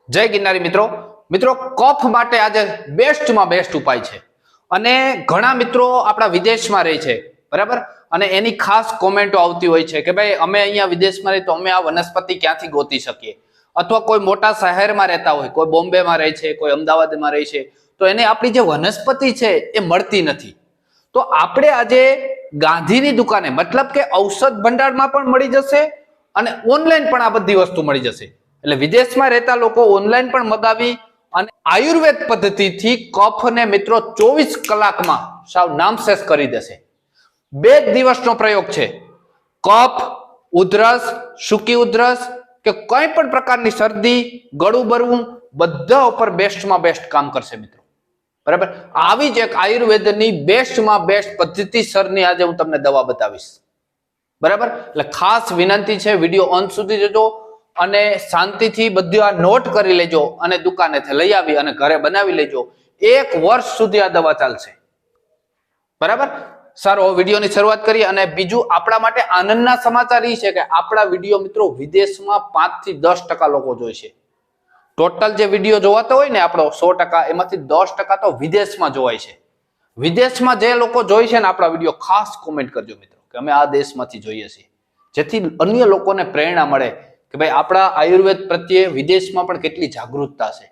જય ગિરનારી મિત્રો મિત્રો કફ માટે આજે બેસ્ટમાં બેસ્ટ ઉપાય છે અને ઘણા મિત્રો આપણા વિદેશમાં રહે છે બરાબર અને એની ખાસ કોમેન્ટો આવતી હોય છે કે ભાઈ અમે અહીંયા વિદેશમાં રહી તો અમે આ વનસ્પતિ ક્યાંથી ગોતી શકીએ અથવા કોઈ મોટા શહેરમાં રહેતા હોય કોઈ બોમ્બેમાં રહે છે કોઈ અમદાવાદમાં રહે છે તો એને આપણી જે વનસ્પતિ છે એ મળતી નથી તો આપણે આજે ગાંધીની દુકાને મતલબ કે ઔષધ ભંડારમાં પણ મળી જશે અને ઓનલાઈન પણ આ બધી વસ્તુ મળી જશે એટલે વિદેશમાં રહેતા લોકો ઓનલાઈન પણ મગાવી અને આયુર્વેદ પદ્ધતિથી કફને મિત્રો 24 કલાકમાં સાવ નામશેષ કરી દેશે 2 દિવસનો પ્રયોગ છે કફ ઉધરસ સૂકી ઉધરસ કે કોઈ પણ પ્રકારની શરદી ગળું ભરવું બધા ઉપર બેસ્ટમાં બેસ્ટ કામ કરશે મિત્રો બરાબર આવી જ એક આયુર્વેદની બેસ્ટમાં બેસ્ટ પદ્ધતિસરની આજે હું તમને દવા બતાવીશ બરાબર એટલે ખાસ વિનંતી છે વિડિયો અંત સુધી જોજો અને શાંતિથી બધું આ નોટ કરી લેજો અને દુકાનેથી લઈ આવી અને ઘરે બનાવી લેજો 1 વર્ષ સુધી આ દવા ચાલશે બરાબર સારો વિડિયોની શરૂઆત કરીએ અને બીજું આપણા માટે આનંદના સમાચાર એ છે કે આપણા વિડિયો મિત્રો વિદેશમાં 5 થી 10% લોકો જોઈ છે ટોટલ જે વિડિયો જોવાતો હોય ને આપણો 100% એમાંથી 10% તો વિદેશમાં જોવાય છે વિદેશમાં જે લોકો જોઈ છે ને આપણા વિડિયો ખાસ કોમેન્ટ કરજો મિત્રો કે અમે આ દેશમાંથી જોઈએ છીએ જેથી અન્ય લોકોને પ્રેરણા મળે કે ભાઈ આપણા આયુર્વેદ પ્રત્યે વિદેશમાં પણ કેટલી જાગૃતતા છે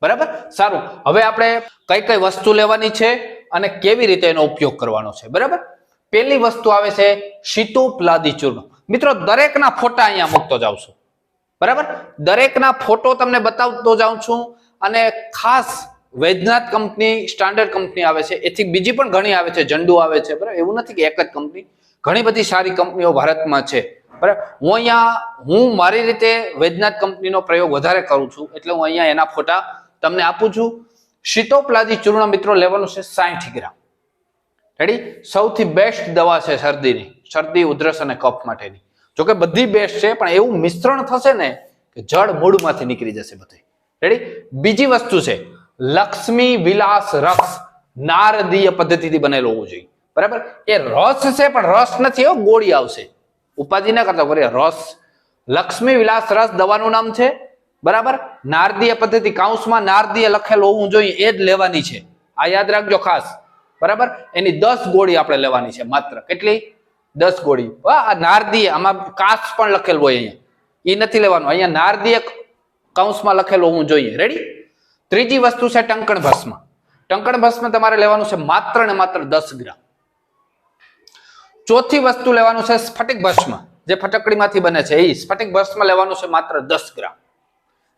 બરાબર સારું હવે આપણે કઈ કઈ વસ્તુ લેવાની છે અને કેવી રીતે એનો ઉપયોગ કરવાનો છે બરાબર પહેલી વસ્તુ આવે છે સીતોપલાદી ચૂર્ણ મિત્રો દરેકના ફોટા અહીંયા મૂકતો જાઉં છું બરાબર દરેકના ફોટો તમને બતાવતો જાઉં છું અને ખાસ વૈદ્યનાથ કંપની સ્ટાન્ડર્ડ કંપની આવે છે એથી બીજી પણ ઘણી આવે છે ઝંડુ આવે છે બરાબર એવું નથી કે એક જ કંપની ઘણી બધી સારી કંપનીઓ ભારતમાં છે બરાબર હું મારી રીતે વૈદ્યનાથ કંપનીનો પ્રયોગ વધારે કરું છું એટલે હું અહીંયા એના ફોટા તમને આપું છું સીતોપલાદી ચૂર્ણ મિત્રો લેવાનું છે 60 ગ્રામ રેડી સૌથી બેસ્ટ દવા છે શરદી ઉધરસ અને કફ માટેની જોકે બધી બેસ્ટ છે પણ એવું મિશ્રણ થશે ને કે જળ મૂળમાંથી નીકળી જશે બધું રેડી બીજી વસ્તુ છે લક્ષ્મી વિલાસ રસ નારદીય પદ્ધતિથી બનેલો હોવો જોઈએ બરાબર એ રસ છે પણ રસ નથી એવો ગોળી આવશે ઉપાધિ ના કરતા કરે રસ લક્ષ્મી વિલાસ રસ દવાનું નામ છે બરાબર નારદીય પદ્ધતિ કાઉન્સમાં નારદીય લખેલું હોવું જોઈએ એ જ લેવાની છે આ યાદ રાખજો ખાસ બરાબર એની 10 ગોળી આપણે લેવાની છે માત્ર કેટલી 10 ગોળી આ નારદીય આમાં કાસ પણ લખેલું હોય અહીંયા એ નથી લેવાનું અહીંયા નારદીય કાઉન્સમાં લખેલું હોવું જોઈએ રેડી ત્રીજી વસ્તુ છે ટંકણ ભસ્મ તમારે લેવાનું છે માત્ર ને માત્ર 10 ગ્રામ ચોથી વસ્તુ લેવાનું છે સ્ફટિક ભસ્મ જે ફટકડીમાંથી બને છે એ સ્ફટિક ભસ્મ લેવાનું છે માત્ર 10 ગ્રામ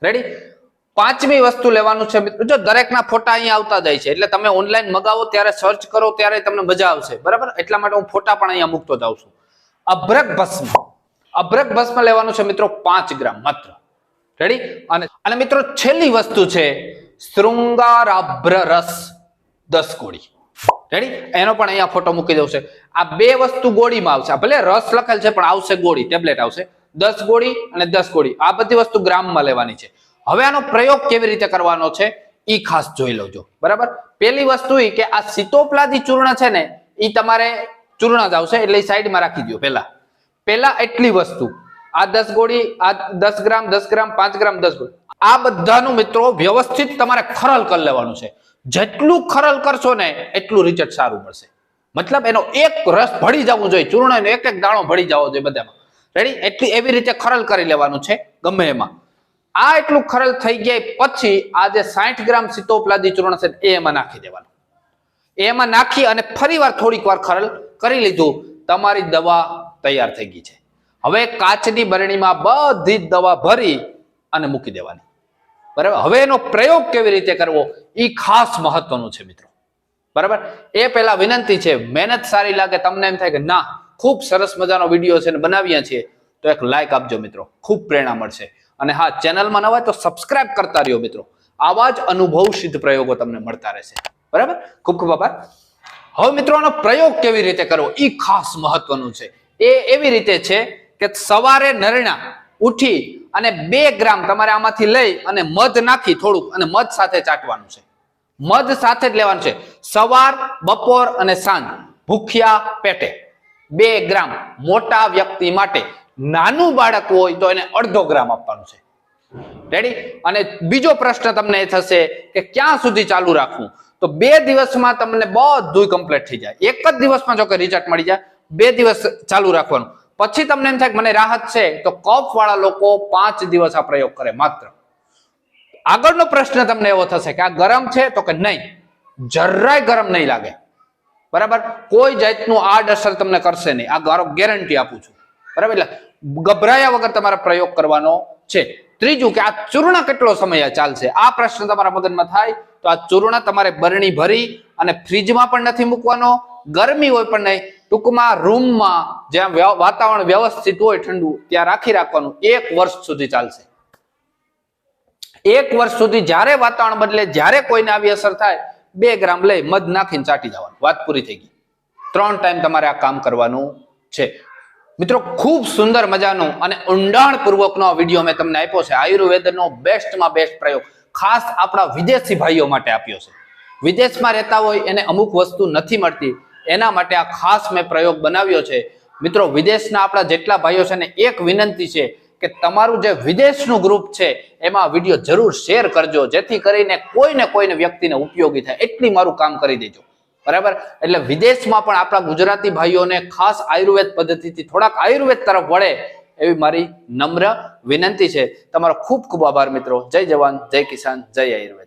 રેડી પાંચમી વસ્તુ લેવાનું છે મિત્રો જો દરેકના ફોટા અહીંયા આવતા જાય છે એટલે તમે ઓનલાઈન મગાવો ત્યારે સર્ચ કરો ત્યારે તમને મજા આવશે બરાબર એટલા માટે હું ફોટા પણ અહીંયા મૂકતો જાઉં છું અભ્રક ભસ્મ લેવાનું છે મિત્રો 5 ગ્રામ માત્ર રેડી અને મિત્રો છેલ્લી વસ્તુ છે શૃંગારાભ્ર રસ 10 ગોળી રેડી એનો પણ અહીંયા ફોટો મૂકી દઉં છે આ બે વસ્તુ ગોળીમાં આવશે ભલે રસ લખેલ છે પણ આવશે ગોળી ટેબ્લેટ આવશે 10 ગોળી અને 10 ગોળી આ બધી વસ્તુ ગ્રામમાં લેવાની છે હવે આનો પ્રયોગ કેવી રીતે કરવાનો છે ઈ ખાસ જોઈ લેજો બરાબર પહેલી વસ્તુ ઈ કે આ સીતોપલાદી ચૂર્ણ છે ને ઈ તમારે ચૂર્ણ જ આવશે એટલે સાઈડમાં રાખી દો પહેલા એટલી વસ્તુ આ 10 ગોળી આ 10 ગ્રામ 5 ગ્રામ 10 ગોળી આ બધાનું મિત્રો વ્યવસ્થિત તમારે ખરલ કરી લેવાનું છે જેટલું ખરલ કરશો ને એટલું રિઝલ્ટ સારું મળશે મતલબ એનો એક રસ ભળી જવું જોઈએ ચૂર્ણનો એક દાણો ભળી જવો જોઈએ બધામાં રેડી એવી રીતે ખરલ કરી લેવાનું છે ગમે એમાં આ એટલું ખરલ થઈ ગયા પછી આ જે 60 ગ્રામ સીતોપલાદી ચૂર્ણ છે એ એમાં નાખી દેવાનું એમાં નાખી અને ફરીવાર થોડીક વાર ખરલ કરી લીધું તમારી દવા તૈયાર થઈ ગઈ છે હવે કાચની બરણીમાં બધી જ દવા ભરી અને મૂકી દેવાની બરાબર હવે એનો પ્રયોગ કેવી રીતે કરવો એ ખાસ મહત્વનું છે મિત્રો બરાબર એ પહેલા વિનંતી છે મહેનત સારી લાગે તમને એમ થાય કે ના ખૂબ સરસ મજાનો વિડીયો છે ને બનાવ્યા છીએ તો એક લાઈક આપજો મિત્રો ખૂબ પ્રેરણા મળશે અને હા ચેનલમાં નવા તો સબસ્ક્રાઇબ કરતા રહ્યો મિત્રો આવા જ અનુભવ સિદ્ધ પ્રયોગો તમને મળતા રહેશે બરાબર ખૂબ ખૂબ આભાર હવે મિત્રો આનો પ્રયોગ કેવી રીતે કરવો એ ખાસ મહત્વનું છે એ એવી રીતે છે કે સવારે નરણા ઉઠી અને 2 ગ્રામ તમારે આમાંથી લઈ અને મધ નાખી થોડુંક અને મધ સાથે ચાટવાનું છે મધ સાથે જ લેવાનું છે સવાર બપોર અને સાંજ ભૂખ્યા પેટે 2 ગ્રામ મોટા વ્યક્તિ માટે નાનું બાળક હોય તો એને 1/2 ગ્રામ આપવાનું છે રેડી? અને બીજો પ્રશ્ન તમને એ થશે કે ક્યાં સુધી ચાલુ રાખવું? તો 2 દિવસમાં તમને બધું કમ્પ્લીટ થઈ જાય. એક જ દિવસમાં જો કે રિઝલ્ટ મળી જાય, 2 દિવસ ચાલુ રાખવાનું. પછી તમને એમ થાય કે મને રાહત છે, તો કફ વાળા લોકો 5 દિવસ આ પ્રયોગ કરે માત્ર. આગળનો પ્રશ્ન તમને એવો થશે કે આ ગરમ છે, તો કે નહીં, જરાય ગરમ નહીં લાગે, બરાબર? કોઈ જાતનું આડઅસર તમને કરશે નહીં, આ મારો ગેરંટી આપું છું, બરાબર? એટલે ગભરાયા વગર તમારે પ્રયોગ કરવાનો છે. ત્રીજું કે આ ચૂર્ણ કેટલો સમય ચાલશે? આ પ્રશ્ન તમારા મગજમાં થાય તો આ ચૂર્ણ તમારે બરણી ભરી અને ફ્રીજમાં પણ નથી મૂકવાનો, ગરમી હોય પણ નહીં, ટૂંકમાં રૂમમાં જ્યાં વાતાવરણ વ્યવસ્થિત હોય ઠંડુ ત્યાં રાખવાનું. 1 વર્ષ સુધી ચાલશે. 1 વર્ષ સુધી જ્યારે વાતાવરણ બદલે, જ્યારે કોઈને આવી અસર થાય, 2 ગ્રામ લઈ મધ નાખીને ચાટી જવાનું. વાત પૂરી થઈ ગઈ. 3 ટાઈમ તમારે આ કામ કરવાનું છે. મિત્રો, ખૂબ સુંદર મજાનો અને ઊંડાણપૂર્વકનો આ વિડીયો મેં તમને આપ્યો છે. આયુર્વેદનો બેસ્ટમાં બેસ્ટ પ્રયોગ ખાસ આપણા વિદેશી ભાઈઓ માટે આપ્યો છે. વિદેશમાં રહેતા હોય એને અમુક વસ્તુ નથી મળતી, એના માટે આ ખાસ મેં પ્રયોગ બનાવ્યો છે. મિત્રો, વિદેશના આપણા જેટલા ભાઈઓ છે ને, એક વિનંતી છે કે તમારું જે વિદેશનું ગ્રુપ છે એમાં વિડીયો જરૂર શેર કરજો, જેથી કરીને કોઈને વ્યક્તિને ઉપયોગી થાય. એટલી મારું કામ કરી દેજો, બરાબર? એટલે વિદેશમાં પણ આપણા ગુજરાતી ભાઈઓને ખાસ આયુર્વેદ પદ્ધતિથી થોડાક આયુર્વેદ તરફ વળે એવી મારી નમ્ર વિનંતી છે. તમારો ખૂબ ખૂબ આભાર મિત્રો. જય જવાન, જય કિસાન, જય આયુર્વેદ.